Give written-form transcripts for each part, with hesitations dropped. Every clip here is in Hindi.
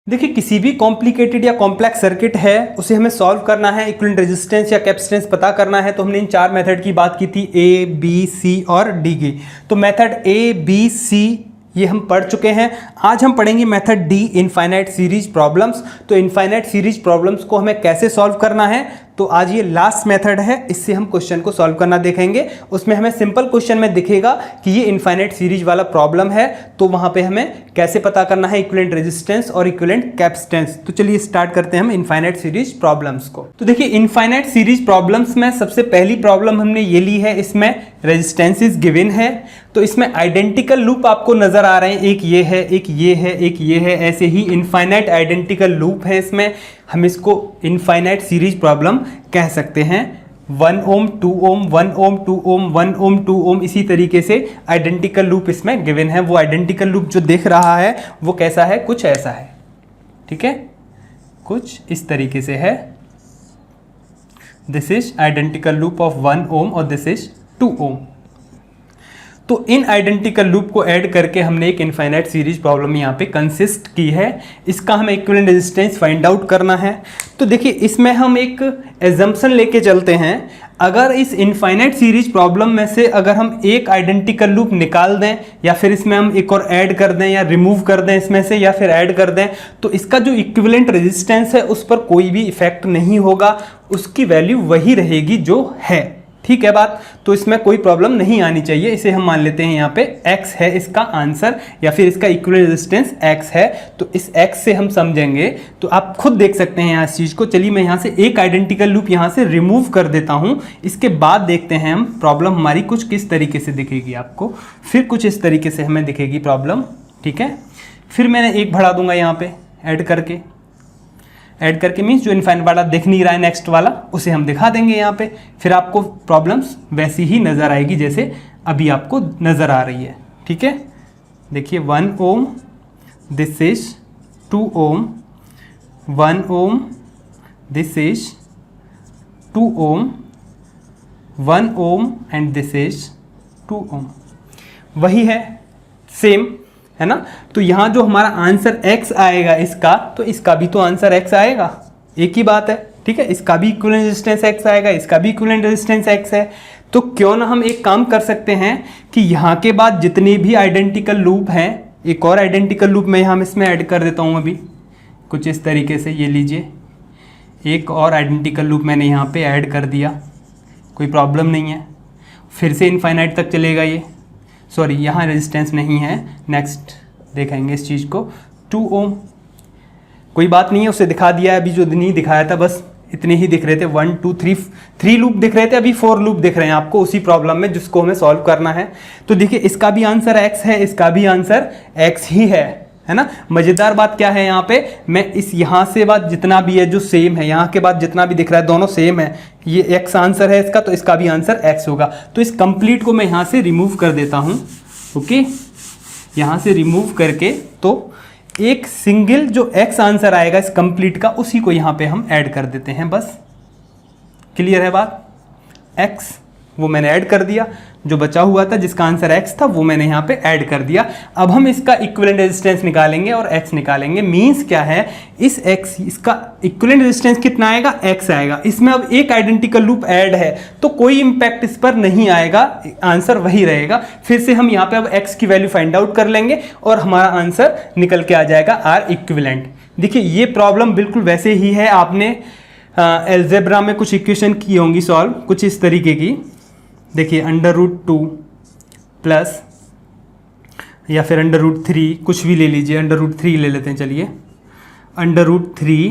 देखिए किसी भी कॉम्प्लिकेटेड या कॉम्प्लेक्स सर्किट है उसे हमें सॉल्व करना है, इक्विवेलेंट रेजिस्टेंस या कैपेसिटेंस पता करना है। तो हमने इन चार मेथड की बात की थी, ए बी सी और डी की। तो मेथड ए बी सी ये हम पढ़ चुके हैं। आज हम पढ़ेंगे method D, infinite series problems. तो इनफाइनाइट सीरीज प्रॉब्लम्स को हमें कैसे सॉल्व करना है, तो आज ये लास्ट मेथड है, इससे हम क्वेश्चन को सॉल्व करना देखेंगे। उसमें हमें सिंपल क्वेश्चन में दिखेगा कि ये इनफाइनाइट सीरीज वाला प्रॉब्लम है, तो वहां पे हमें कैसे पता करना है इक्विवेलेंट रेजिस्टेंस और इक्विवेलेंट कैपेसिटेंस। तो चलिए स्टार्ट करते हैं हम इनफाइनाइट सीरीज प्रॉब्लम्स को। तो देखिए इनफाइनाइट सीरीज प्रॉब्लम्स में सबसे पहली प्रॉब्लम हमने ये ली है, इसमें रेजिस्टेंसेस गिवन है। तो इसमें आइडेंटिकल लूप आपको नजर आ रहे हैं, एक ये है, एक ये है, एक ये है, ऐसे ही इनफाइनाइट आइडेंटिकल लूप है इसमें। हम इसको इनफाइनाइट सीरीज प्रॉब्लम कह सकते हैं। 1 ओम 2 ओम 1 ओम 2 ओम 1 ओम 2 ओम, इसी तरीके से आइडेंटिकल लूप इसमें गिवन है। वो आइडेंटिकल लूप जो दिख रहा है वो कैसा है, कुछ ऐसा है, ठीक है, कुछ इस तरीके से है। This is identical loop of 1 ohm और दिस इज 2 ओम। तो इन आइडेंटिकल लूप को ऐड करके हमने एक इनफाइनाइट सीरीज प्रॉब्लम यहाँ पे कंसिस्ट की है। इसका हमें इक्विवेलेंट रेजिस्टेंस फाइंड आउट करना है। तो देखिए इसमें हम एक एजम्पशन लेके चलते हैं, अगर इस इनफाइनाइट सीरीज प्रॉब्लम में से अगर हम एक आइडेंटिकल लूप निकाल दें या फिर इसमें हम एक और ऐड कर दें या रिमूव कर दें इसमें से या फिर ऐड कर दें, तो इसका जो इक्विवेलेंट रेजिस्टेंस है उस पर कोई भी इफेक्ट नहीं होगा, उसकी वैल्यू वही रहेगी जो है। ठीक है बात, तो इसमें कोई प्रॉब्लम नहीं आनी चाहिए। इसे हम मान लेते हैं यहाँ पे x है इसका आंसर, या फिर इसका इक्विवेलेंट रेजिस्टेंस x है। तो इस x से हम समझेंगे, तो आप खुद देख सकते हैं यहाँ इस चीज़ को। चलिए मैं यहाँ से एक आइडेंटिकल लूप यहाँ से रिमूव कर देता हूँ। इसके बाद देखते हैं हम प्रॉब्लम हमारी कुछ किस तरीके से दिखेगी आपको, फिर कुछ इस तरीके से हमें दिखेगी प्रॉब्लम, ठीक है। फिर मैंने एक बढ़ा दूंगा यहाँ पे ऐड करके मीन्स जो इनफाइनाइट वाला दिख नहीं रहा है नेक्स्ट वाला, उसे हम दिखा देंगे यहाँ पे। फिर आपको प्रॉब्लम्स वैसी ही नज़र आएगी जैसे अभी आपको नज़र आ रही है, ठीक है। देखिए 1 ohm, this is 2 ohm, 1 ohm, this is 2 ohm, 1 ohm and this is 2 ohm. वही है, सेम है ना। तो यहाँ जो हमारा आंसर x आएगा इसका, तो इसका भी तो आंसर x आएगा, एक ही बात है, ठीक है। इसका भी इक्विवेलेंट रेजिस्टेंस x आएगा, इसका भी इक्विवेलेंट रेजिस्टेंस x है। तो क्यों ना हम एक काम कर सकते हैं कि यहाँ के बाद जितने भी आइडेंटिकल लूप हैं, एक और आइडेंटिकल लूप मैं यहाँ इसमें ऐड कर देता हूँ अभी कुछ इस तरीके से। ये लीजिए, एक और आइडेंटिकल लूप मैंने यहाँ पे ऐड कर दिया, कोई प्रॉब्लम नहीं है। फिर से इनफाइनाइट तक चलेगा ये, सॉरी यहाँ रेजिस्टेंस नहीं है, नेक्स्ट देखेंगे इस चीज़ को। 2 ओम, कोई बात नहीं है, उसे दिखा दिया है। अभी जो नहीं दिखाया था बस इतने ही दिख रहे थे, 1 2 3 लूप दिख रहे थे, अभी 4 लूप दिख रहे हैं आपको उसी प्रॉब्लम में जिसको हमें सॉल्व करना है। तो देखिए इसका भी आंसर x है, इसका भी आंसर x ही है ना। मज़ेदार बात क्या है यहाँ पे, मैं इस यहाँ से बाद जितना भी है जो सेम है, यहाँ के बाद जितना भी दिख रहा है दोनों सेम है। ये x आंसर है इसका, तो इसका भी आंसर x होगा। तो इस कंप्लीट को मैं यहाँ से रिमूव कर देता हूँ, ओके। यहाँ से रिमूव करके तो एक सिंगल जो x आंसर आएगा इस कंप्लीट का, उसी को यहाँ पे हम ऐड कर देते हैं, बस क्लियर है बात। x वो मैंने ऐड कर दिया, जो बचा हुआ था जिसका आंसर x था वो मैंने यहाँ पे ऐड कर दिया। अब हम इसका इक्विवेलेंट रेजिस्टेंस निकालेंगे और x निकालेंगे। मींस क्या है, इस x इसका इक्विवेलेंट रेजिस्टेंस कितना आएगा, x आएगा। इसमें अब एक आइडेंटिकल लूप ऐड है तो कोई इंपैक्ट इस पर नहीं आएगा, आंसर वही रहेगा। फिर से हम यहाँ पे अब x की वैल्यू फाइंड आउट कर लेंगे और हमारा आंसर निकल के आ जाएगा R इक्विवेलेंट। देखिए ये प्रॉब्लम बिल्कुल वैसे ही है, आपने एल्जेब्रा में कुछ इक्वेशन की होंगी सॉल्व, कुछ इस तरीके की। देखिए √2 प्लस या फिर √3, कुछ भी ले लीजिए, √3 ले लेते हैं, चलिए √3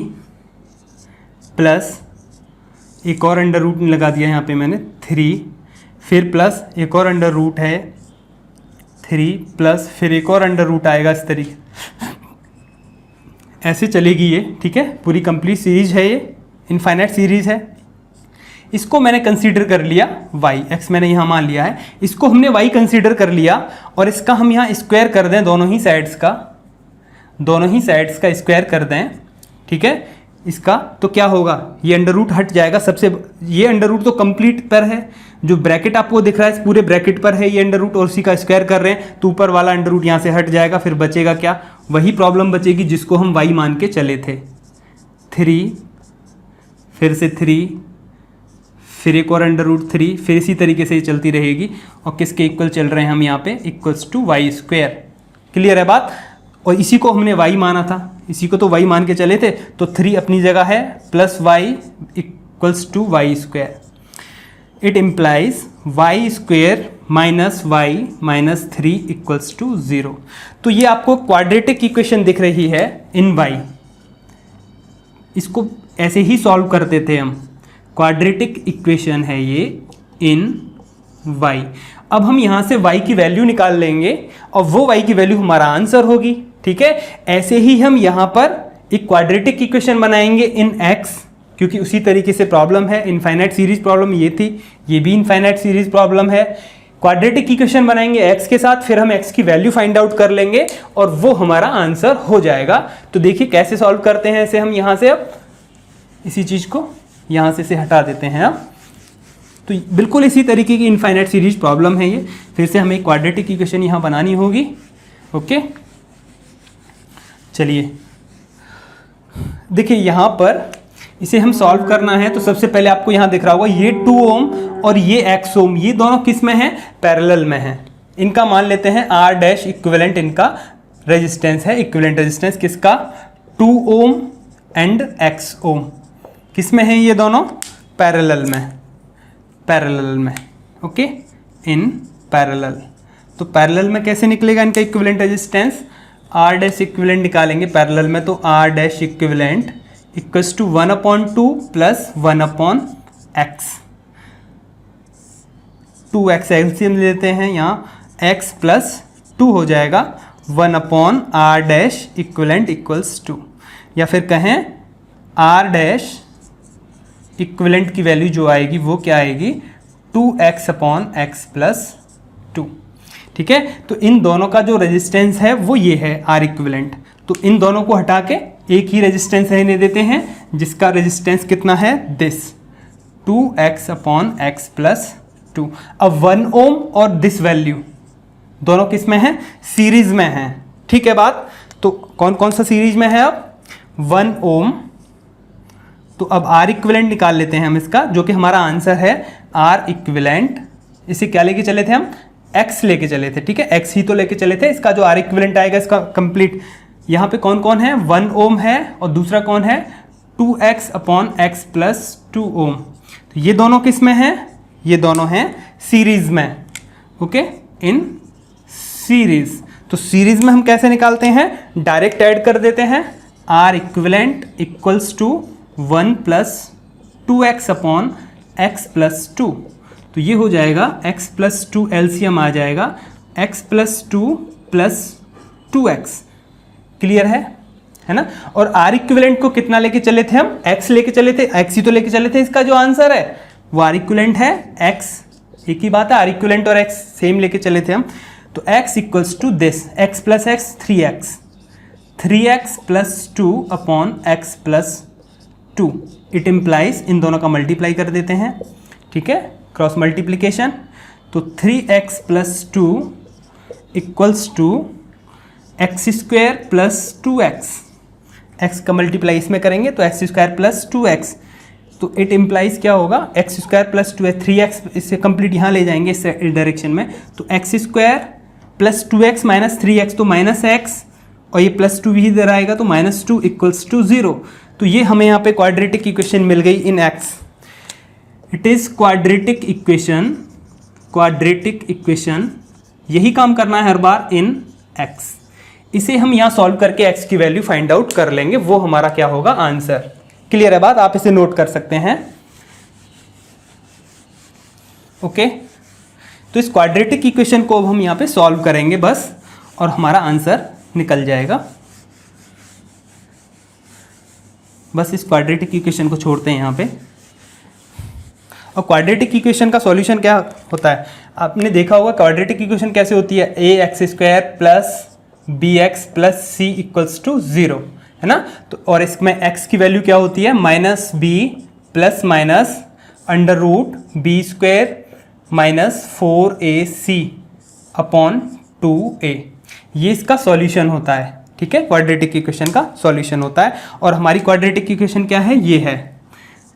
प्लस एक और अंडर लगा दिया यहाँ पे मैंने 3, फिर प्लस एक और अंडर रूट है 3 प्लस फिर एक और अंडर रूट आएगा, इस तरीके ऐसे चलेगी ये, ठीक है। पूरी कंप्लीट सीरीज है, ये इनफाइनाइट सीरीज है। इसको मैंने कंसीडर कर लिया y, x मैंने यहाँ मान लिया है, इसको हमने y कंसीडर कर लिया और इसका हम यहाँ स्क्वायर कर दें, दोनों ही साइड्स का स्क्वायर कर दें, ठीक है। इसका तो क्या होगा, ये अंडर रूट हट जाएगा सबसे, ये अंडर रूट तो कंप्लीट पर है, जो ब्रैकेट आपको दिख रहा है इस पूरे ब्रैकेट पर है ये अंडर रूट, और उसी का स्क्वायर कर रहे हैं तो ऊपर वाला अंडर रूट यहाँ से हट जाएगा, फिर बचेगा क्या वही प्रॉब्लम बचेगी जिसको हम y मान के चले थे। 3, फिर से 3, फिर एक और अंडर रूट 3, फिर इसी तरीके से ये चलती रहेगी। और किसके इक्वल चल रहे हैं हम यहाँ पे, equals to Y square. Clear है बात। और इसी को हमने y माना था, इसी को तो y मान के चले थे, तो 3 अपनी जगह है, plus Y equals to Y square. It implies Y square minus Y minus 3 equals to 0। तो ये आपको क्वाड्रेटिक इक्वेशन दिख रही है इन y। इसको ऐसे ही सॉल्व करते थे हम, क्वाड्रेटिक इक्वेशन है ये इन y। अब हम यहाँ से y की वैल्यू निकाल लेंगे और वो y की वैल्यू हमारा आंसर होगी। ठीक है, ऐसे ही हम यहाँ पर एक क्वाड्रेटिक इक्वेशन बनाएंगे इन x, क्योंकि उसी तरीके से प्रॉब्लम है, इनफाइनाइट सीरीज प्रॉब्लम ये थी, ये भी इनफाइनाइट सीरीज प्रॉब्लम है। क्वाड्रेटिक इक्वेशन बनाएंगे x के साथ, फिर हम x की वैल्यू फाइंड आउट कर लेंगे और वो हमारा आंसर हो जाएगा। तो देखिए कैसे सॉल्व करते हैं इसे हम यहाँ से। अब इसी चीज़ को यहाँ से हटा देते हैं। अब तो बिल्कुल इसी तरीके की इनफाइनाइट सीरीज प्रॉब्लम है ये। फिर से हमें क्वाड्रेटिक इक्वेशन यहाँ बनानी होगी। ओके, चलिए देखिए यहाँ पर इसे हम सॉल्व करना है। तो सबसे पहले आपको यहाँ दिख रहा होगा ये 2 ओम और ये x ओम, ये दोनों किस में हैं, पैरेलल में हैं। इनका मान लेते हैं r डैश इक्विवेलेंट, इनका रेजिस्टेंस है, इक्विवेलेंट रेजिस्टेंस किसका, 2 ओम एंड x ओम। किस में हैं ये दोनों, पैरेलल में, पैरेलल में। Okay, in parallel. तो पैरेलल में कैसे निकलेगा इनका equivalent resistance, r dash equivalent निकालेंगे पैरेलल में, तो r dash equivalent equals to 1/2 plus 1/x। 2x LCM लेते हैं यहाँ, x प्लस 2 हो जाएगा 1/r dash equivalent equals to, या फिर कहें r डैश इक्विवेलेंट की वैल्यू जो आएगी वो क्या आएगी, 2x/x प्लस 2। ठीक है, तो इन दोनों का जो रेजिस्टेंस है वो ये है R इक्विवेलेंट। तो इन दोनों को हटा के एक ही रेजिस्टेंस रहने देते हैं, जिसका रेजिस्टेंस कितना है, दिस 2x/x प्लस 2। अब 1 ओम और दिस वैल्यू दोनों किस में है, सीरीज में है। ठीक है बात। तो कौन कौन सा सीरीज में है, अब 1 ओम। तो अब R इक्विवेलेंट निकाल लेते हैं हम इसका, जो कि हमारा आंसर है R इक्विवेलेंट। इसे क्या लेके चले थे हम, x लेके चले थे। ठीक है, x ही तो लेके चले थे। इसका जो R इक्विवेलेंट आएगा इसका कंप्लीट, यहाँ पे कौन कौन है, 1 ओम है और दूसरा कौन है, 2x/x प्लस 2 ओम। तो ये दोनों किस में हैं, ये दोनों हैं सीरीज में। Okay, in series. तो सीरीज में हम कैसे निकालते हैं, डायरेक्ट ऐड कर देते हैं, R equivalent equals to 1 plus 2x/x plus 2। तो ये हो जाएगा x प्लस 2 एलसीएम आ जाएगा, x plus 2 plus 2x। Clear है ना। और R इक्विवेलेंट को कितना लेके चले थे हम, x लेके चले थे, x ही तो लेके चले थे। इसका जो आंसर है वो R इक्विवेलेंट है x, एक ही बात है, R इक्विवेलेंट और x सेम लेके चले थे हम। तो x equals to this, x plus x 3x plus 2/x plus 2। It implies, इन दोनों का मल्टीप्लाई कर देते हैं। ठीक है, क्रॉस मल्टीप्लीकेशन। तो 3x plus 2 equals to x square plus 2x। x का मल्टीप्लाई इसमें करेंगे तो x स्क्वायर प्लस 2x। तो इट इम्प्लाइज क्या होगा, x स्क्वायर प्लस 2 है, 3x इससे कंप्लीट यहाँ ले जाएंगे इस डायरेक्शन में। तो x square plus 2x minus 3x, तो माइनस x, और ये प्लस 2 भी इधर आएगा तो माइनस 2 इक्वल्स टू 0। तो ये हमें यहाँ पे क्वाड्रेटिक इक्वेशन मिल गई इन x। It is quadratic equation, quadratic equation यही काम करना है हर बार इन x। इसे हम यहाँ सॉल्व करके x की वैल्यू फाइंड आउट कर लेंगे, वो हमारा क्या होगा, आंसर। क्लियर है बात, आप इसे नोट कर सकते हैं। ओके, तो इस क्वाड्रेटिक इक्वेशन को अब हम यहाँ पे सॉल्व करेंगे बस, और हमारा आंसर निकल जाएगा। बस इस क्वाड्रेटिक इक्वेशन को छोड़ते हैं यहाँ पे। और क्वाड्रेटिक इक्वेशन का सॉल्यूशन क्या होता है, आपने देखा होगा क्वाड्रेटिक इक्वेशन कैसे होती है, ax square plus bx plus c equals to 0, है ना। तो और इसमें x की वैल्यू क्या होती है, minus B plus minus under root B square minus 4ac/2a। ये इसका सॉल्यूशन होता है। ठीक है, क्वाड्रेटिक इक्वेशन का सॉल्यूशन होता है। और हमारी क्वाड्रेटिक इक्वेशन क्या है, ये है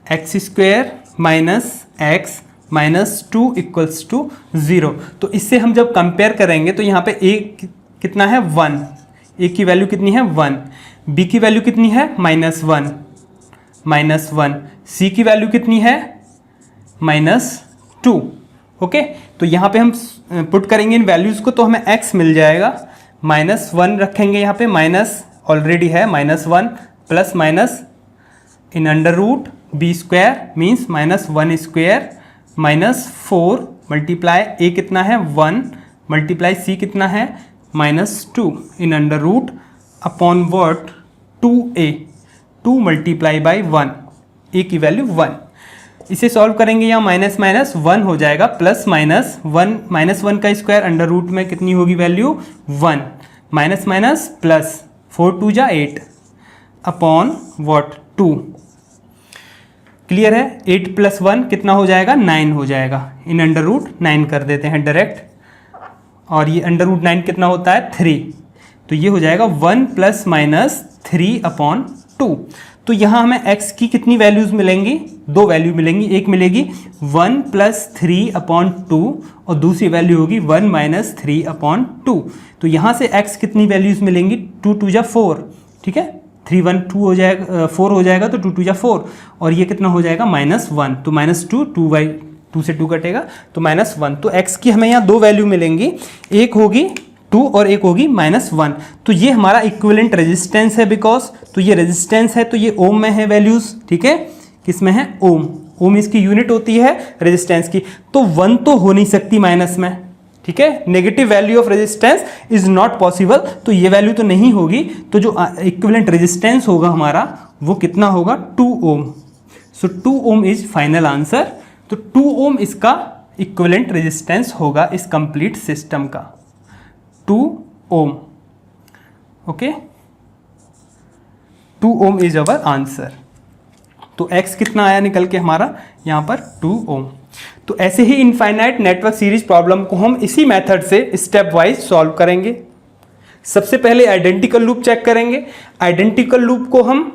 x square minus X minus 2 equals to 0। तो इससे हम जब कंपेयर करेंगे तो यहाँ पे ए कितना है 1, ए की वैल्यू कितनी है 1, बी की वैल्यू कितनी है -1 -1, सी की वैल्यू कितनी है -2। ओके, तो यहाँ पे हम पुट करेंगे इन वैल्यूज़ को तो हमें x मिल जाएगा, -1 रखेंगे यहाँ पे, माइनस ऑलरेडी है -1 प्लस माइनस इन under root B square means -1 square -4 multiply a कितना है 1 मल्टीप्लाई सी कितना है -2 इन अंडर रूट अपॉन वर्ट 2a, 2 मल्टीप्लाई बाई 1, ए की वैल्यू 1। इसे सॉल्व करेंगे यहाँ माइनस माइनस 1 हो जाएगा, प्लस माइनस 1 का स्क्वायर अंडर रूट में कितनी होगी वैल्यू 1, माइनस माइनस प्लस 4 2 जा 8 अपॉन वॉट 2। क्लियर है, 8 प्लस 1 कितना हो जाएगा 9 हो जाएगा, इन अंडर रूट 9 कर देते हैं डायरेक्ट, और ये अंडर रूट 9 कितना होता है 3, तो ये हो जाएगा 1 प्लस माइनस 3 अपॉन 2। तो यहाँ हमें x की कितनी वैल्यूज़ मिलेंगी, 2 वैल्यू मिलेंगी, एक मिलेगी 1 प्लस 3 अपॉन 2 और दूसरी वैल्यू होगी 1 माइनस 3 अपॉन 2। तो यहाँ से x कितनी वैल्यूज़ मिलेंगी, 2 2 जा 4, ठीक है, 3 1 2 हो जाएगा, 4 हो जाएगा तो 2 2 जा 4, और ये कितना हो जाएगा -1, तो -2, 2 से 2 कटेगा तो -1। तो x की हमें यहाँ 2 वैल्यू मिलेंगी, एक होगी 2 और एक होगी -1। तो ये हमारा इक्विवेलेंट रेजिस्टेंस है, बिकॉज तो ये रेजिस्टेंस है तो ये ओम में है वैल्यूज़, ठीक है, किस में है ओम, ओम इसकी यूनिट होती है रेजिस्टेंस की, तो 1 तो हो नहीं सकती माइनस में, ठीक है, negative value of resistance is not possible, तो ये वैल्यू तो नहीं होगी। तो जो इक्विवेलेंट रेजिस्टेंस होगा हमारा वो कितना होगा 2 ओम। सो 2 ओम इज फाइनल आंसर। तो 2 ओम इसका इक्विवेलेंट रेजिस्टेंस होगा इस कंप्लीट सिस्टम का, 2 ohm. Okay, 2 ohm is our answer. तो x कितना आया निकल के हमारा यहाँ पर 2 ओम। तो ऐसे ही इनफाइनाइट नेटवर्क सीरीज प्रॉब्लम को हम इसी मेथड से स्टेप वाइज सॉल्व करेंगे। सबसे पहले आइडेंटिकल लूप चेक करेंगे। आइडेंटिकल लूप को हम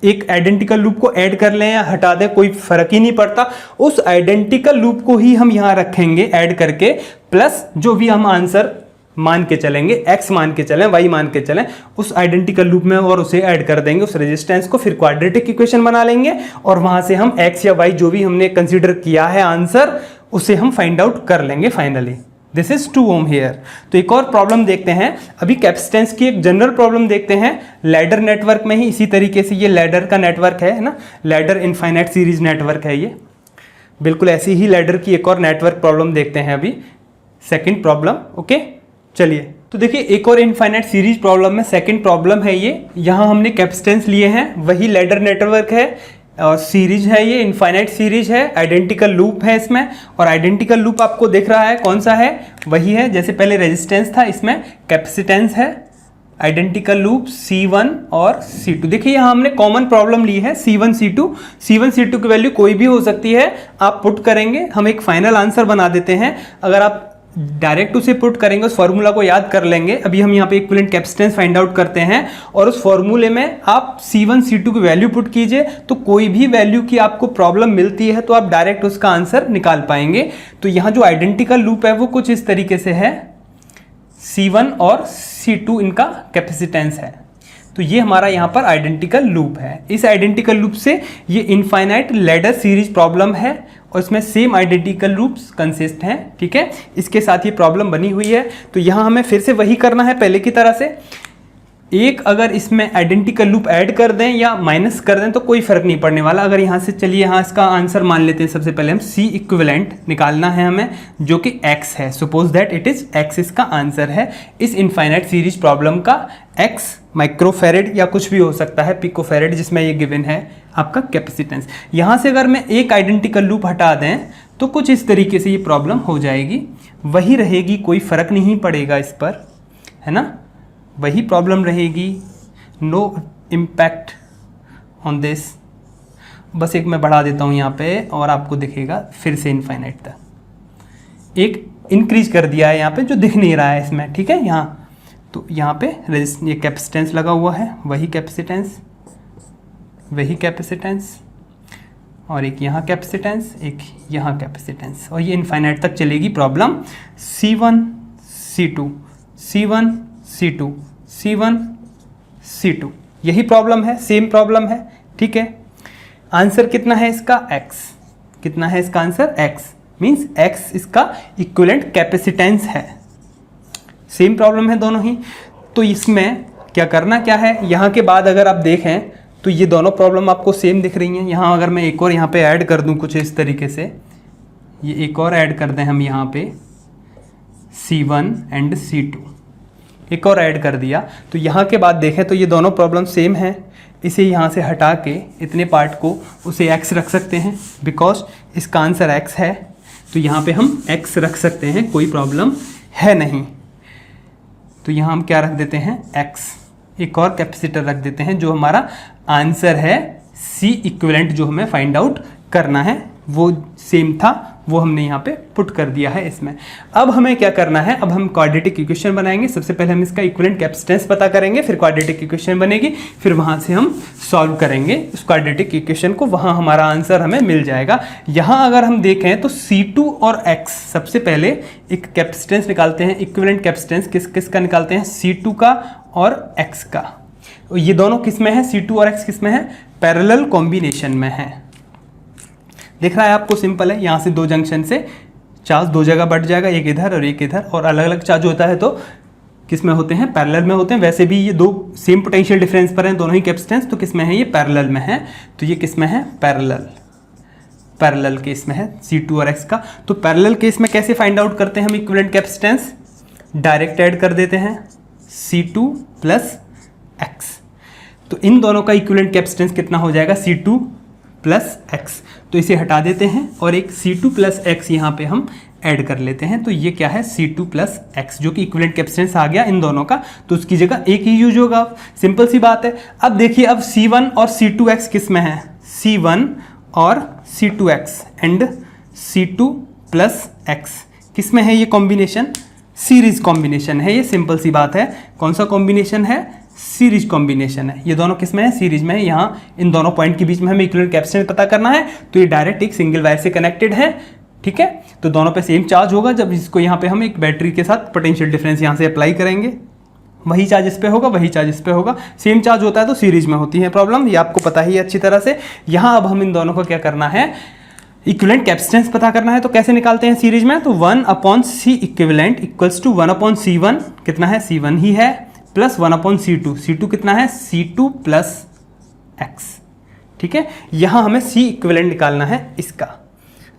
एक आइडेंटिकल लूप को ऐड कर लें या हटा दें, कोई फर्क ही नहीं पड़ता, उस आइडेंटिकल लूप को ही हम यहाँ रखेंगे ऐड करके, प्लस जो भी हम आंसर मान के चलेंगे, x मान के चलें, y मान के चलें, उस आइडेंटिकल लूप में और उसे ऐड कर देंगे उस रेजिस्टेंस को, फिर क्वाड्रेटिक इक्वेशन बना लेंगे और वहां से हम x या y जो भी हमने कंसीडर किया है आंसर उसे हम फाइंड आउट कर लेंगे finally. This is 2 ohm here. तो एक और प्रॉब्लम देखते हैं, अभी कैपेसिटेंस की एक जनरल प्रॉब्लम देखते हैं लैडर नेटवर्क में ही। इसी तरीके से ये लैडर का नेटवर्क है ना, लैडर इनफाइनाइट सीरीज नेटवर्क है ये, बिल्कुल ऐसी ही लैडर की एक और नेटवर्क प्रॉब्लम देखते हैं अभी, सेकंड प्रॉब्लम। ओके, चलिए तो देखिए एक और इनफाइनाइट सीरीज प्रॉब्लम में सेकंड प्रॉब्लम है ये। यहाँ हमने कैपेसिटेंस लिए हैं, वही लैडर नेटवर्क है और सीरीज है ये, इनफाइनाइट सीरीज है, आइडेंटिकल लूप है इसमें, और आइडेंटिकल लूप आपको दिख रहा है कौन सा है, वही है जैसे पहले रेजिस्टेंस था, इसमें कैपेसिटेंस है। आइडेंटिकल लूप C1 और C2। देखिए यहाँ हमने कॉमन प्रॉब्लम ली है C1 C2। C1 C2 की वैल्यू कोई भी हो सकती है, आप पुट करेंगे, हम एक फाइनल आंसर बना देते हैं। अगर आप डायरेक्ट उसे पुट करेंगे, उस फॉर्मूला को याद कर लेंगे। अभी हम यहाँ पे इक्विवेलेंट कैपेसिटेंस फाइंड आउट करते हैं और उस फॉर्मूले में आप C1 C2 की वैल्यू पुट कीजिए, तो कोई भी वैल्यू की आपको प्रॉब्लम मिलती है तो आप डायरेक्ट उसका आंसर निकाल पाएंगे। तो यहाँ जो आइडेंटिकल लूप है वो कुछ इस तरीके से है, C1 और C2 इनका कैपेसिटेंस है, तो ये हमारा यहाँ पर आइडेंटिकल लूप है। इस आइडेंटिकल लूप से ये इनफाइनाइट लैडर सीरीज प्रॉब्लम है और इसमें सेम आइडेंटिकल लूप्स कंसिस्ट हैं, ठीक है, इसके साथ ये प्रॉब्लम बनी हुई है। तो यहाँ हमें फिर से वही करना है पहले की तरह से, एक अगर इसमें आइडेंटिकल लूप ऐड कर दें या माइनस कर दें तो कोई फर्क नहीं पड़ने वाला। अगर यहाँ से चलिए यहाँ इसका आंसर मान लेते हैं, सबसे पहले हम C इक्विवेलेंट निकालना है हमें जो कि x है, suppose that it is x इसका आंसर है इस इनफाइनाइट सीरीज प्रॉब्लम का। x माइक्रोफेरेड या कुछ भी हो सकता है, पिकोफेरेड जिसमें ये गिवन है आपका कैपेसिटेंस। यहाँ से अगर मैं एक आइडेंटिकल लूप हटा दें तो कुछ इस तरीके से ये प्रॉब्लम हो जाएगी, वही रहेगी, कोई फर्क नहीं पड़ेगा इस पर, है ना, वही प्रॉब्लम रहेगी, नो इम्पैक्ट ऑन दिस। बस एक मैं बढ़ा देता हूँ यहाँ पे और आपको दिखेगा फिर से इनफाइनाइट तक, एक इंक्रीज कर दिया है यहाँ पे जो दिख नहीं रहा है इसमें, ठीक है यहाँ। तो यहाँ पे ये कैपेसिटेंस लगा हुआ है, वही कैपेसिटेंस और एक यहाँ कैपेसिटेंस, एक यहाँ कैपेसिटेंस, और ये इनफाइनाइट तक चलेगी problem. C1 C2 C1 C2 C1 C2, यही प्रॉब्लम है, सेम प्रॉब्लम है, ठीक है। आंसर कितना है इसका? x। कितना है इसका आंसर? x, मीन्स x इसका इक्विवेलेंट कैपेसिटेंस है। सेम प्रॉब्लम है दोनों ही। तो इसमें क्या करना क्या है, यहाँ के बाद अगर आप देखें तो ये दोनों प्रॉब्लम आपको सेम दिख रही हैं। यहाँ अगर मैं एक और यहाँ पे ऐड कर दूँ कुछ इस तरीके से, ये एक और ऐड कर दें हम यहाँ पे C1 एंड C2, एक और ऐड कर दिया, तो यहाँ के बाद देखें तो ये दोनों प्रॉब्लम सेम है। इसे यहाँ से हटा के इतने पार्ट को उसे x रख सकते हैं, बिकॉज इसका आंसर x है, तो यहाँ पे हम x रख सकते हैं, कोई प्रॉब्लम है नहीं। तो यहाँ हम क्या रख देते हैं? x। एक और कैपेसिटर रख देते हैं, जो हमारा आंसर है C इक्विवेलेंट, जो हमें फाइंड आउट करना है वो सेम था, वो हमने यहाँ पे पुट कर दिया है इसमें। अब हमें क्या करना है, अब हम क्वाड्रेटिक इक्वेशन बनाएंगे। सबसे पहले हम इसका इक्विवेलेंट कैपेसिटेंस पता करेंगे, फिर क्वाड्रेटिक इक्वेशन बनेगी, फिर वहाँ से हम सॉल्व करेंगे उस क्वाड्रेटिक इक्वेशन को, वहाँ हमारा आंसर हमें मिल जाएगा। यहाँ अगर हम देखें तो C2 और X, सबसे पहले एक कैपेसिटेंस निकालते हैं, इक्विवेलेंट कैपेसिटेंस किस का निकालते हैं? C2 का और X का। ये दोनों किस में है? C2 और X किस में है? पैरेलल कॉम्बिनेशन में है। दिख रहा है आपको? सिंपल है। यहाँ से दो जंक्शन से चार्ज दो जगह बढ़ जाएगा, एक इधर और एक इधर, और अलग अलग चार्ज होता है तो किस में होते हैं? पैरेलल में होते हैं। वैसे भी ये दो सेम पोटेंशियल डिफरेंस पर हैं दोनों ही कैपेसिटेंस, तो किस में है? ये पैरेलल में है। तो ये किस में है? पैरेलल केस में है C2 और X का। तो पैरेलल केस में कैसे फाइंड आउट करते हैं हम इक्विवेलेंट कैपेसिटेंस? डायरेक्ट ऐड कर देते हैं C2 प्लस X। तो इन दोनों का इक्विवेलेंट कैपेसिटेंस कितना हो जाएगा? C2 plus X। तो इसे हटा देते हैं और एक C2 प्लस X यहाँ पे हम ऐड कर लेते हैं। तो ये क्या है? C2 प्लस X, जो कि इक्विवेलेंट कैपेसिटेंस आ गया इन दोनों का। तो उसकी जगह एक ही यूज होगा। सिंपल सी बात है। अब देखिए, अब C1 और C2X किस में है? C1 और C2X and C2 plus X किस में है? ये कॉम्बिनेशन सीरीज कॉम्बिनेशन है। ये सिंपल सी बात है। कौन सा कॉम्बिनेशन है? सीरीज कॉम्बिनेशन है। ये दोनों किस में है? सीरीज में है। यहाँ इन दोनों पॉइंट के बीच में हमें इक्विवेलेंट कैपेसिटेंस पता करना है, तो ये डायरेक्ट एक सिंगल वायर से कनेक्टेड है, ठीक है। तो दोनों पे सेम चार्ज होगा। जब इसको यहाँ पे हम एक बैटरी के साथ पोटेंशियल डिफरेंस यहाँ से अप्लाई करेंगे, वही चार्ज इस पे होगा, वही चार्ज इस पे होगा। सेम चार्ज होता है तो सीरीज में होती है प्रॉब्लम, ये आपको पता ही है अच्छी तरह से। यहाँ अब हम इन दोनों को क्या करना है? इक्विवेलेंट कैपेसिटेंस पता करना है। तो कैसे निकालते हैं सीरीज में? तो 1/C equivalent equals to 1/C1, कितना है? C1 ही है, प्लस 1/C2, C2 कितना है? C2 प्लस X, ठीक है। यहाँ हमें C इक्विवेलेंट निकालना है इसका।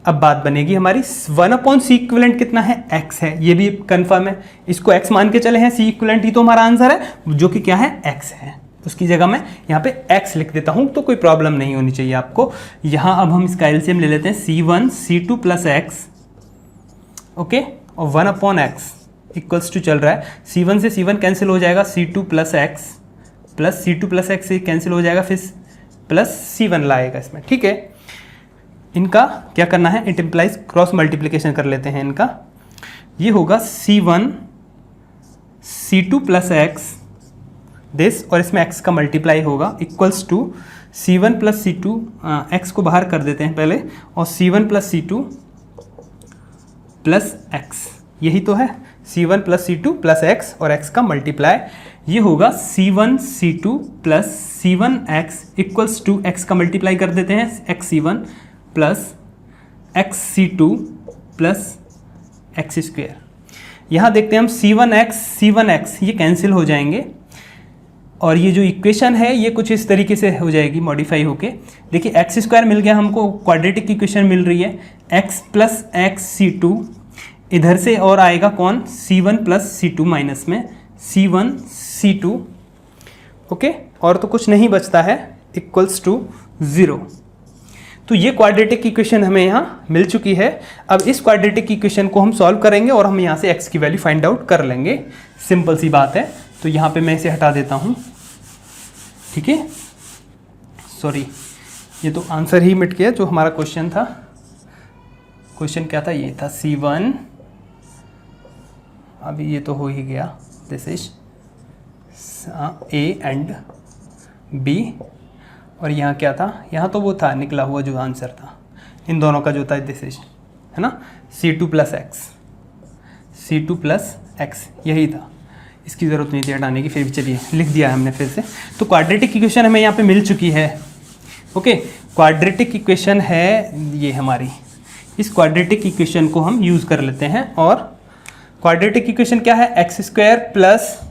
अब बात बनेगी हमारी 1/C इक्विवेलेंट कितना है? X है, ये भी कंफर्म है। इसको X मान के चले हैं, C इक्विवेलेंट ही तो हमारा आंसर है, जो कि क्या है? X है। उसकी जगह मैं यहाँ पे X लिख देता हूँ, तो कोई प्रॉब्लम नहीं होनी चाहिए आपको। यहाँ अब हम इसका एलसीएम ले लेते हैं, C1 C2 plus X, okay, और 1/X इक्वल्स टू चल रहा है, C1 से C1 कैंसिल हो जाएगा, C2 plus X plus C2 plus X से कैंसिल हो जाएगा, फिर प्लस C1 लाएगा इसमें, ठीक है। इनका क्या करना है? इट इम्प्लाइज क्रॉस मल्टीप्लिकेशन कर लेते हैं इनका। ये होगा C1 C2 plus X this, और इसमें X का मल्टीप्लाई होगा, equals to C1 plus C2, X को बाहर कर देते हैं पहले, और C1 plus C2 plus X, यही तो है। C1 plus C2 plus X और X का मल्टीप्लाई, ये होगा C1 C2 plus C1X equals to X का मल्टीप्लाई कर देते हैं, XC1 plus XC2 plus X square. यहाँ देखते हैं हम C1X ये कैंसिल हो जाएंगे, और ये जो इक्वेशन है ये कुछ इस तरीके से हो जाएगी मॉडिफाई होके। देखिए X स्क्वायर मिल गया हमको, क्वाड्रेटिक इक्वेशन मिल रही है, X प्लस XC2, इधर से और आएगा कौन? C1 प्लस C2 माइनस में C1 C2, ओके, और तो कुछ नहीं बचता है, इक्वल्स टू 0। तो ये क्वाड्रेटिक इक्वेशन हमें यहाँ मिल चुकी है। अब इस क्वाड्रेटिक इक्वेशन को हम सॉल्व करेंगे और हम यहाँ से X की वैल्यू फाइंड आउट कर लेंगे। सिंपल सी बात है। तो यहाँ पे मैं इसे हटा देता हूँ, ठीक है। सॉरी, ये तो आंसर ही मिट गया जो हमारा क्वेश्चन था। क्वेश्चन क्या था? ये था C1, अभी ये तो हो ही गया, this is A and B, और यहाँ क्या था, यहाँ तो वो था निकला हुआ जो आंसर था इन दोनों का जो था दिस इज, है ना, C2 प्लस एक्स यही था, इसकी ज़रूरत नहीं थी हटाने की, फिर भी चलिए लिख दिया है हमने फिर से। तो क्वाड्रेटिक इक्वेशन हमें यहाँ पे मिल चुकी है। ओके, क्वाड्रेटिक इक्वेशन है ये हमारी, इस क्वाड्रेटिक इक्वेशन को हम यूज़ कर लेते हैं। और क्वाड्रेटिक इक्वेशन क्या है, x square plus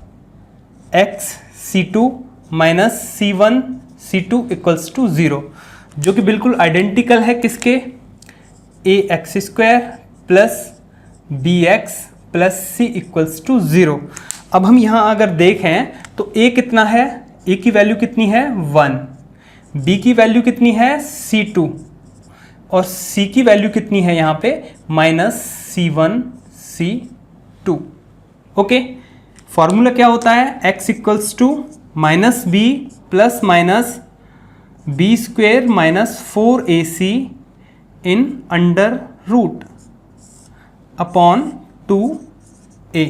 x C2 minus C1 C2 equals to 0, जो कि बिल्कुल आइडेंटिकल है किसके, a x square plus b x plus c equals to 0। अब हम यहाँ अगर देखें तो ए कितना है, ए की वैल्यू कितनी है 1, बी की वैल्यू कितनी है C2, और C की वैल्यू कितनी है यहाँ पे minus C1 C2। Okay, formula क्या होता है, x equals to minus B plus minus B square minus 4ac in under root upon 2a।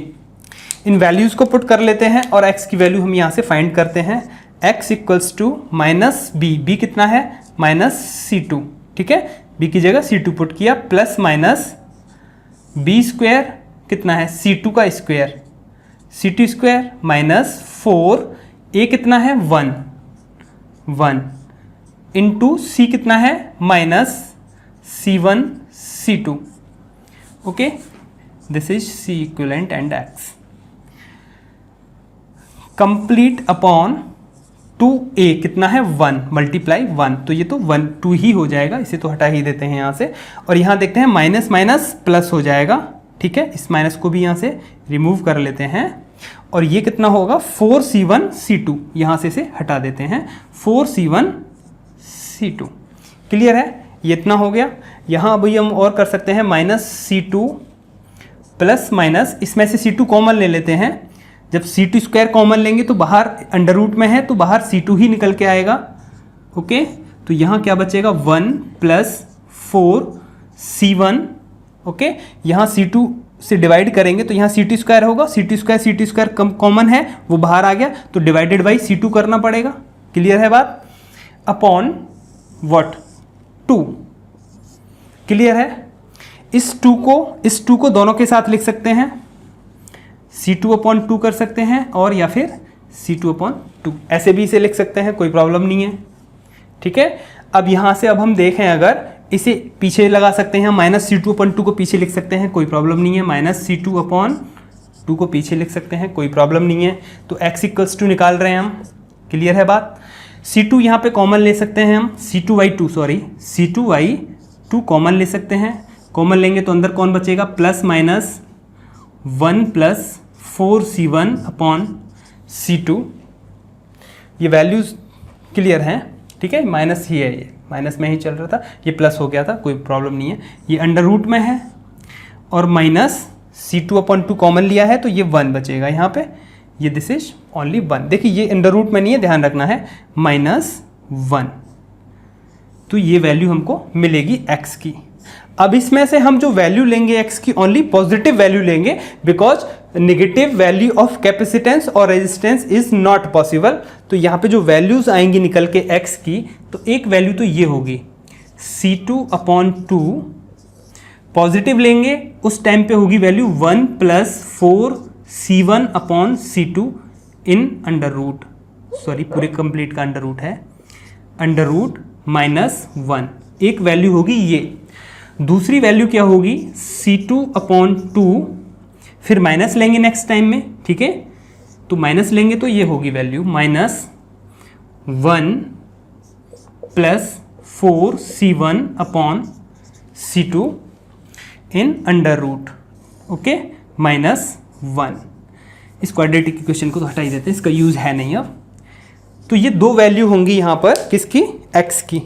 इन वैल्यूज़ को पुट कर लेते हैं और x की वैल्यू हम यहाँ से फाइंड करते हैं। x equals to minus B कितना है माइनस C2, ठीक है, b की जगह C2 पुट किया, प्लस माइनस बी स्क्वेयर कितना है C2 का square, C2 square minus 4a कितना है 1 इंटू C कितना है minus C1 C2। Okay, this is C equivalent and x complete upon 2a कितना है 1 मल्टीप्लाई 1, तो ये तो 1 2 ही हो जाएगा, इसे तो हटा ही देते हैं यहाँ से। और यहाँ देखते हैं माइनस माइनस प्लस हो जाएगा, ठीक है, इस माइनस को भी यहाँ से रिमूव कर लेते हैं। और ये कितना होगा 4c1 c2, यहाँ से इसे हटा देते हैं, 4c1 c2। क्लियर है, ये इतना हो गया। यहाँ अभी हम और कर सकते हैं माइनस C2 प्लस माइनस, इसमें से C2 कॉमन ले लेते हैं, जब C2 स्क्वायर कॉमन लेंगे तो बाहर अंडर रूट में है तो बाहर C2 ही निकल के आएगा। ओके, तो यहाँ क्या बचेगा 1 प्लस 4c1। ओके, यहाँ C2 से डिवाइड करेंगे तो यहाँ C2 स्क्वायर होगा, C2 स्क्वायर कॉमन है वो बाहर आ गया, तो डिवाइडेड बाई C2 करना पड़ेगा। क्लियर है बात, अपॉन व्हाट 2। क्लियर है, इस 2 को दोनों के साथ लिख सकते हैं, C2 अपॉन 2 कर सकते हैं, और या फिर C2 अपॉन 2 ऐसे भी इसे लिख सकते हैं, कोई प्रॉब्लम नहीं है। ठीक है, अब यहाँ से अब हम देखें अगर इसे पीछे लगा सकते हैं, माइनस C2 अपॉन 2 को पीछे लिख सकते हैं, कोई प्रॉब्लम नहीं है, माइनस C2 अपॉन 2 को पीछे लिख सकते हैं, कोई प्रॉब्लम नहीं है। तो x इक्वल्स टू निकाल रहे हैं हम। क्लियर है बात, C2 यहाँ पे कॉमन ले सकते हैं हम, C2y2 कॉमन ले सकते हैं। कॉमन लेंगे तो अंदर कौन बचेगा, plus minus 1 plus 4c1 upon C2। ये वैल्यूज़ क्लियर हैं, ठीक है, माइनस ही है, ये माइनस में ही चल रहा था, ये प्लस हो गया था, कोई प्रॉब्लम नहीं है। ये अंडर रूट में है और माइनस C2 अपॉन 2 कॉमन लिया है तो ये 1 बचेगा यहाँ पे, ये दिस इज ओनली 1। देखिए ये अंडर रूट में नहीं है, ध्यान रखना है, -1। तो ये वैल्यू हमको मिलेगी x की। अब इसमें से हम जो वैल्यू लेंगे x की, ओनली पॉजिटिव वैल्यू लेंगे, because negative value of capacitance और रेजिस्टेंस इज नॉट पॉसिबल। तो यहाँ पे जो वैल्यूज आएंगी निकल के x की, तो एक वैल्यू तो ये होगी C2 अपॉन 2, पॉजिटिव लेंगे उस टाइम पे होगी value 1 plus 4c1 upon C2 in under root, sorry पूरे कंप्लीट का अंडर रूट है, अंडर रूट -1, एक वैल्यू होगी ये। दूसरी वैल्यू क्या होगी C2 अपॉन 2, फिर माइनस लेंगे नेक्स्ट टाइम में, ठीक है, तो माइनस लेंगे तो ये होगी value -1 plus 4c1 upon C2 in under root, okay, -1। इस क्वाड्रेटिक इक्वेशन को तो हटा ही देते हैं, इसका यूज है नहीं अब। तो ये दो वैल्यू होंगी यहाँ पर किसकी, x की।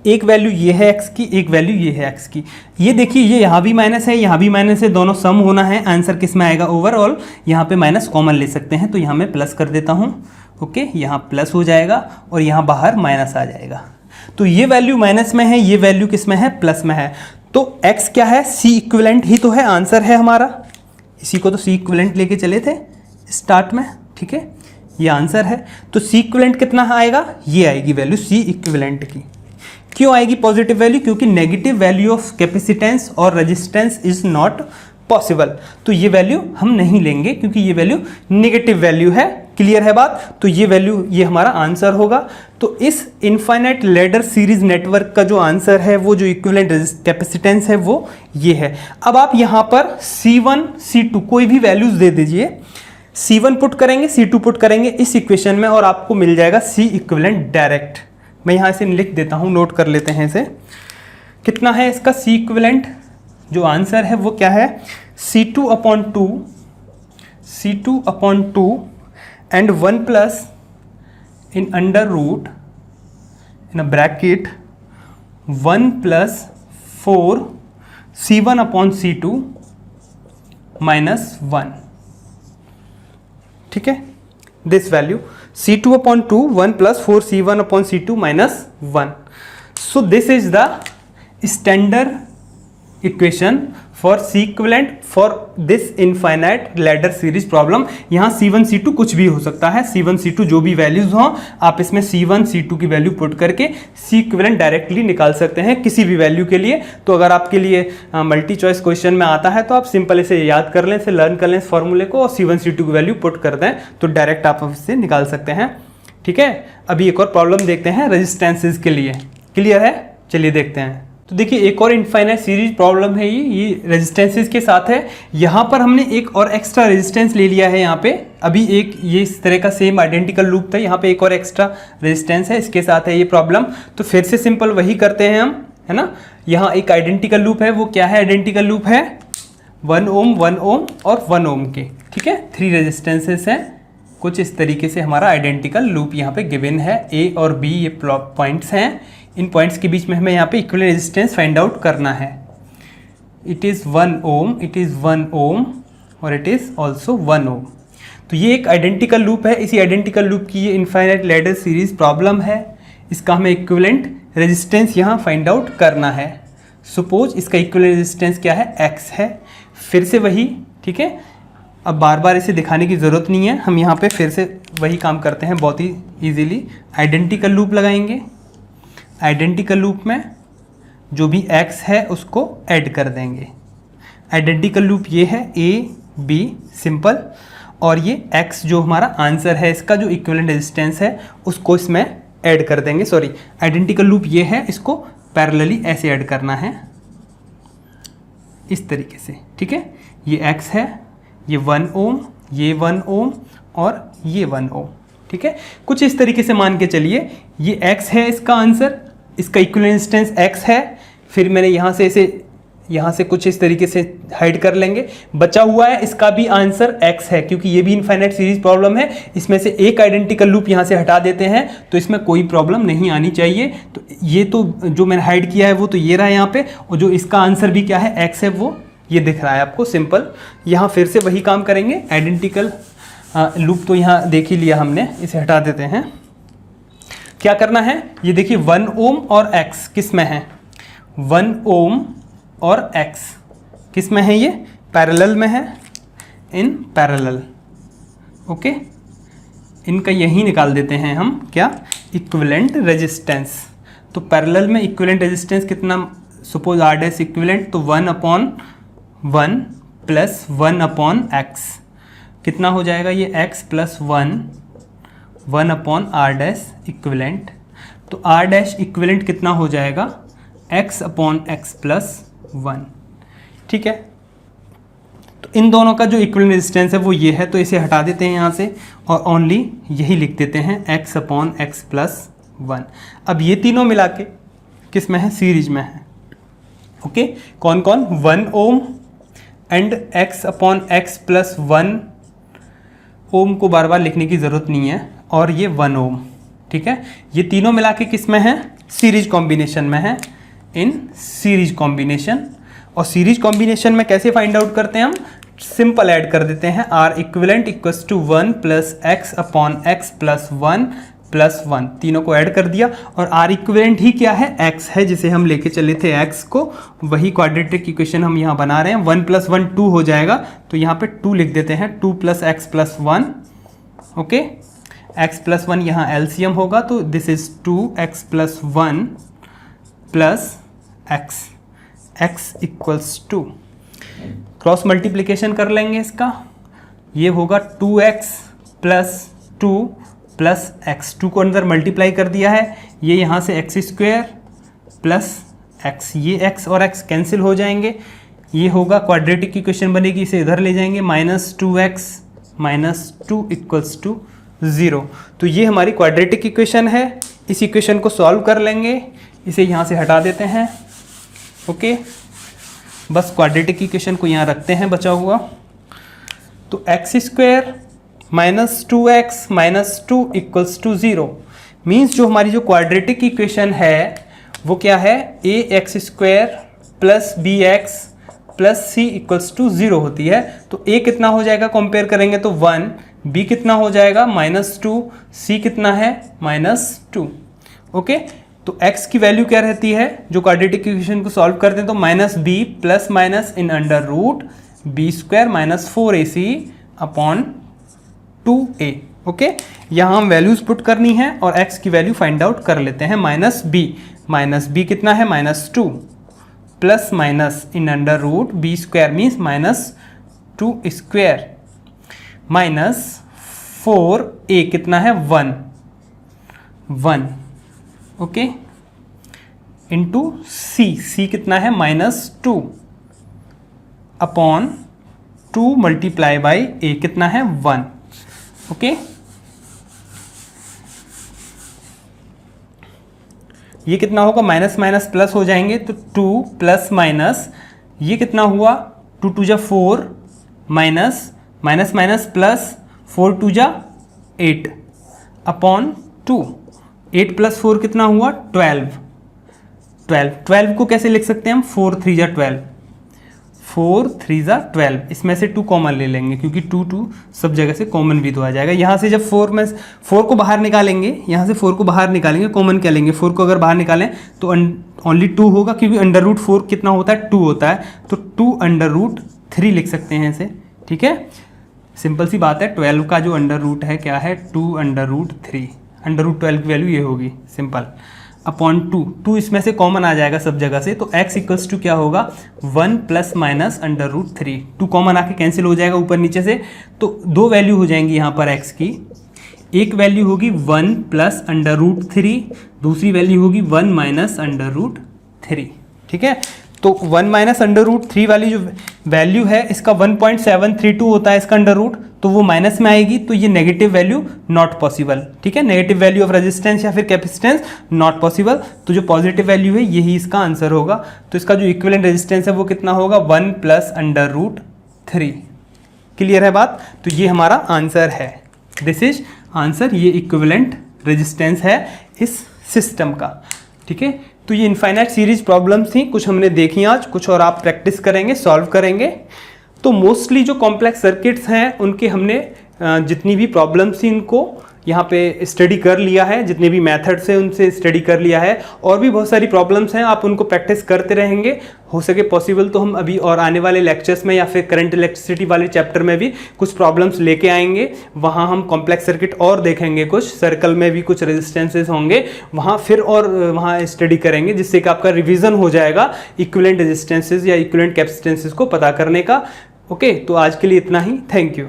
एक वैल्यू ये है x की, एक वैल्यू ये है x की। ये देखिए ये यहाँ भी माइनस है, यहाँ भी माइनस है, दोनों सम होना है, आंसर किस में आएगा ओवरऑल। यहाँ पे माइनस कॉमन ले सकते हैं, तो यहाँ मैं प्लस कर देता हूँ, ओके, यहाँ प्लस हो जाएगा और यहाँ बाहर माइनस आ जाएगा। तो ये वैल्यू माइनस में है, ये वैल्यू किस में है, प्लस में है। तो x क्या है, C इक्विवेलेंट ही तो है, आंसर है हमारा। इसी को तो C इक्विवेलेंट लेके चले थे, स्टार्ट में, ठीक है, ये आंसर है। तो सी इक्विवेलेंट कितना आएगा, ये आएगी वैल्यू सी इक्विवेलेंट की। क्यों आएगी पॉजिटिव वैल्यू, क्योंकि नेगेटिव वैल्यू ऑफ कैपेसिटेंस और रेजिस्टेंस इज नॉट पॉसिबल, तो ये वैल्यू हम नहीं लेंगे क्योंकि ये वैल्यू नेगेटिव वैल्यू है। क्लियर है बात, तो ये वैल्यू ये हमारा आंसर होगा। तो इस इनफाइनाइट लैडर सीरीज नेटवर्क का जो आंसर है वो जो इक्विवेलेंट कैपेसिटेंस है वो ये है। अब आप यहाँ पर C1 C2 कोई भी वैल्यूज दे दीजिए, C1 पुट करेंगे C2 पुट करेंगे इस इक्वेशन में और आपको मिल जाएगा C इक्विवेलेंट डायरेक्ट। मैं यहाँ से लिख देता हूँ, नोट कर लेते हैं इसे। कितना है इसका C इक्विवेलेंट, जो आंसर है वो क्या है, C2/2 and 1 plus in under root in a bracket 1 plus 4 C1/C2 minus 1, ठीक है, this value C2/2 1 plus 4 C1/C2 minus 1. So this is the standard equation for C equivalent for this infinite ladder series problem. यहाँ C1 C2 कुछ भी हो सकता है, C1 C2 जो भी वैल्यूज हों आप इसमें C1 C2 की वैल्यू पुट करके C equivalent डायरेक्टली निकाल सकते हैं किसी भी वैल्यू के लिए। तो अगर आपके लिए मल्टी चॉइस क्वेश्चन में आता है तो आप सिंपल इसे याद कर लें, इसे लर्न कर लें इस फॉर्मूले को और C1 C2 की वैल्यू पुट कर दें तो डायरेक्ट आप इससे निकाल सकते हैं, ठीक है। अभी एक और प्रॉब्लम देखते हैं रेजिस्टेंसेज के लिए। क्लियर है, चलिए देखते हैं। तो देखिए एक और इनफाइनाइट सीरीज प्रॉब्लम है, ये रेजिस्टेंसेस के साथ है। यहाँ पर हमने एक और एक्स्ट्रा रेजिस्टेंस ले लिया है। यहाँ पे अभी एक ये इस तरह का सेम आइडेंटिकल लूप था, यहाँ पे एक और एक्स्ट्रा रेजिस्टेंस है, इसके साथ है ये प्रॉब्लम। तो फिर से सिंपल वही करते हैं हम, है ना। यहाँ एक आइडेंटिकल लूप है, वो क्या है, आइडेंटिकल लूप है 1 ओम 1 ओम और 1 ओम के, ठीक है। 3 रेजिस्टेंसेस हैं, कुछ इस तरीके से हमारा आइडेंटिकल लूप यहाँ पे गिवन है। ए और बी ये पॉइंट्स हैं, इन पॉइंट्स के बीच में हमें यहाँ पे इक्विवेलेंट रेजिस्टेंस फाइंड आउट करना है। It is 1 ohm, it is 1 ohm और इट इज़ ऑल्सो 1 ओम। तो ये एक आइडेंटिकल लूप है, इसी आइडेंटिकल लूप की ये इनफाइनाइट लैडर सीरीज प्रॉब्लम है। इसका हमें इक्विवेलेंट रेजिस्टेंस यहाँ फाइंड आउट करना है। सपोज इसका इक्विवेलेंट रेजिस्टेंस क्या है, x है। फिर से वही, ठीक है, अब बार बार इसे दिखाने की ज़रूरत नहीं है, हम यहाँ पे फिर से वही काम करते हैं बहुत ही ईजीली। आइडेंटिकल लूप लगाएंगे, आइडेंटिकल लूप में जो भी x है उसको ऐड कर देंगे। आइडेंटिकल लूप ये है a b सिंपल, और ये x जो हमारा आंसर है इसका जो इक्विवेलेंट रेजिस्टेंस है उसको इसमें ऐड कर देंगे। सॉरी, आइडेंटिकल लूप ये है, इसको पैरेलली ऐसे ऐड करना है इस तरीके से, ठीक है। ये x है, ये 1 ओम, ये 1 ओम और ये 1 ओम, ठीक है। कुछ इस तरीके से मान के चलिए, ये x है इसका आंसर, इसका इक्विवेलेंट रेजिस्टेंस x है। फिर मैंने यहाँ से कुछ इस तरीके से हाइड कर लेंगे, बचा हुआ है इसका भी आंसर x है, क्योंकि ये भी इनफाइनाइट सीरीज प्रॉब्लम है। इसमें से एक आइडेंटिकल लूप यहाँ से हटा देते हैं तो इसमें कोई प्रॉब्लम नहीं आनी चाहिए। तो ये तो जो मैंने हाइड किया है वो तो ये रहा यहाँ पे, और जो इसका आंसर भी क्या है, x है, वो ये दिख रहा है आपको सिंपल। यहाँ फिर से वही काम करेंगे, आइडेंटिकल लूप तो यहाँ देख ही लिया हमने, इसे हटा देते हैं। क्या करना है, ये देखिए 1 ओम और x किस में है, 1 ओम और x किस में है, ये पैरेलल में है, इन पैरेलल, ओके। इनका यही निकाल देते हैं हम, क्या, इक्विवेलेंट रेजिस्टेंस। तो पैरेलल में इक्विवेलेंट रेजिस्टेंस कितना, सपोज r डैश इक्विवेलेंट, तो 1/1 प्लस 1/x कितना हो जाएगा, ये x plus 1/r dash equivalent. तो r डैश इक्विवेलेंट कितना हो जाएगा, x/x प्लस 1, ठीक है। तो इन दोनों का जो इक्विवेलेंट रेजिस्टेंस है वो ये है, तो इसे हटा देते हैं यहाँ से और ओनली यही लिख देते हैं x/x प्लस 1। अब ये तीनों मिला के किस में है, सीरीज में है, ओके। कौन कौन, 1 ओम एंड x/x प्लस 1 ओम को बार बार लिखने की ज़रूरत नहीं है, और ये 1 ओम, ठीक है। ये तीनों मिला के किस में है, सीरीज कॉम्बिनेशन में है, इन सीरीज कॉम्बिनेशन। और सीरीज कॉम्बिनेशन में कैसे फाइंड आउट करते हैं हम, सिंपल ऐड कर देते हैं, r equivalent equals to 1 plus x/x plus 1 plus 1, तीनों को ऐड कर दिया। और आर इक्विवेलेंट ही क्या है, x है, जिसे हम लेके चले थे x को, वही क्वाड्रेटिक इक्वेशन हम यहाँ बना रहे हैं। 1 + 1 2 हो जाएगा, तो यहाँ पे 2 लिख देते हैं, 2 + x + 1। ओके, x + 1 यहाँ एलसीएम होगा, तो this is 2x + 1 + x = 2। Cross multiplication कर लेंगे इसका, ये होगा 2x + 2 + x, 2 को अंदर मल्टीप्लाई कर दिया है, ये यहाँ से x² + x, ये x और x कैंसिल हो जाएंगे, ये होगा क्वाड्रेटिक इक्वेशन बनेगी, इसे इधर ले जाएंगे, -2x - 2 = 0। तो ये हमारी क्वाड्रेटिक इक्वेशन है। इस इक्वेशन को सॉल्व कर लेंगे, इसे यहाँ से हटा देते हैं। ओके, बस क्वाड्रेटिक इक्वेशन को यहाँ रखते हैं बचा हुआ। तो x² - 2x - 2 = 0 मीन्स जो हमारी जो क्वाड्रेटिक इक्वेशन है वो क्या है, ax² + bx + c = 0 होती है। तो a कितना हो जाएगा, कंपेयर करेंगे तो 1, b कितना हो जाएगा -2, c कितना है -2। ओके, तो x की वैल्यू क्या रहती है, जो क्वाड्रेटिक इक्वेशन को सॉल्व करते हैं तो -b ± इन √ b² - 4ac / 2a। ओके, यहाँ हम वैल्यूज पुट करनी है और x की वैल्यू फाइंड आउट कर लेते हैं। -b कितना है, -2 ± इन √ b² मीन्स -2² -4a कितना है 1। ओके, इंटू c कितना है -2 / 2 × a कितना है 1। ओके, ये कितना होगा, माइनस माइनस प्लस हो जाएंगे, तो 2 ± ये कितना हुआ, 2 × 2 = 4 माइनस माइनस माइनस प्लस 4 × 2 = 8 / 2। 8 + 4 कितना हुआ, 12 को कैसे लिख सकते हैं हम, 4 × 3 = 12, 4 × 3 = 12। इसमें से 2 कॉमन ले लेंगे क्योंकि 2 सब जगह से कॉमन भी तो आ जाएगा। यहाँ से जब 4 को बाहर निकालेंगे, यहाँ से 4 को बाहर निकालेंगे, कॉमन क्या लेंगे, 4 को अगर बाहर निकालें तो ओनली 2 होगा, क्योंकि √4 कितना होता है, 2 होता है, तो 2 √3 लिख सकते हैं इसे। ठीक है, सिंपल सी बात है। 12 का जो अंडर रूट है क्या है, 2 √3, √12 की वैल्यू ये होगी, सिंपल, / 2 इसमें से कॉमन आ जाएगा सब जगह से, तो x = क्या होगा, 1 ± √3। 2 कॉमन आके कैंसिल हो जाएगा ऊपर नीचे से, तो 2 वैल्यू हो जाएंगी यहाँ पर x की। एक वैल्यू होगी 1 + √3, दूसरी वैल्यू होगी 1 - √3। ठीक है, तो 1 - √3 वाली जो वैल्यू है इसका 1.732 होता है इसका अंडर रूट, तो वो माइनस में आएगी, तो ये नेगेटिव वैल्यू नॉट पॉसिबल। ठीक है, नेगेटिव वैल्यू ऑफ रेजिस्टेंस या फिर कैपेसिटेंस नॉट पॉसिबल, तो जो पॉजिटिव वैल्यू है यही इसका आंसर होगा। तो इसका जो इक्विवेलेंट रेजिस्टेंस है वो कितना होगा, 1 + √3। क्लियर है बात, तो ये हमारा आंसर है, दिस इज आंसर, ये इक्विवेलेंट रेजिस्टेंस है इस सिस्टम का। ठीक है, तो ये इनफाइनाइट सीरीज प्रॉब्लम्स थी, कुछ हमने देखी आज, कुछ और आप प्रैक्टिस करेंगे, सॉल्व करेंगे। तो मोस्टली जो कॉम्प्लेक्स सर्किट्स हैं उनके हमने जितनी भी प्रॉब्लम्स थी इनको यहाँ पे स्टडी कर लिया है, जितने भी मेथड्स हैं उनसे स्टडी कर लिया है, और भी बहुत सारी प्रॉब्लम्स हैं, आप उनको प्रैक्टिस करते रहेंगे। हो सके पॉसिबल तो हम अभी और आने वाले लेक्चर्स में या फिर करंट इलेक्ट्रिसिटी वाले चैप्टर में भी कुछ प्रॉब्लम्स लेके आएंगे, वहाँ हम कॉम्प्लेक्स सर्किट और देखेंगे, कुछ सर्कल में भी कुछ रेजिस्टेंसेज होंगे, वहाँ फिर और वहाँ स्टडी करेंगे, जिससे कि आपका रिविजन हो जाएगा इक्विवेलेंट रेजिस्टेंसेज या इक्विवेलेंट कैपेसिटेंसेज को पता करने का। ओके, तो आज के लिए इतना ही, थैंक यू।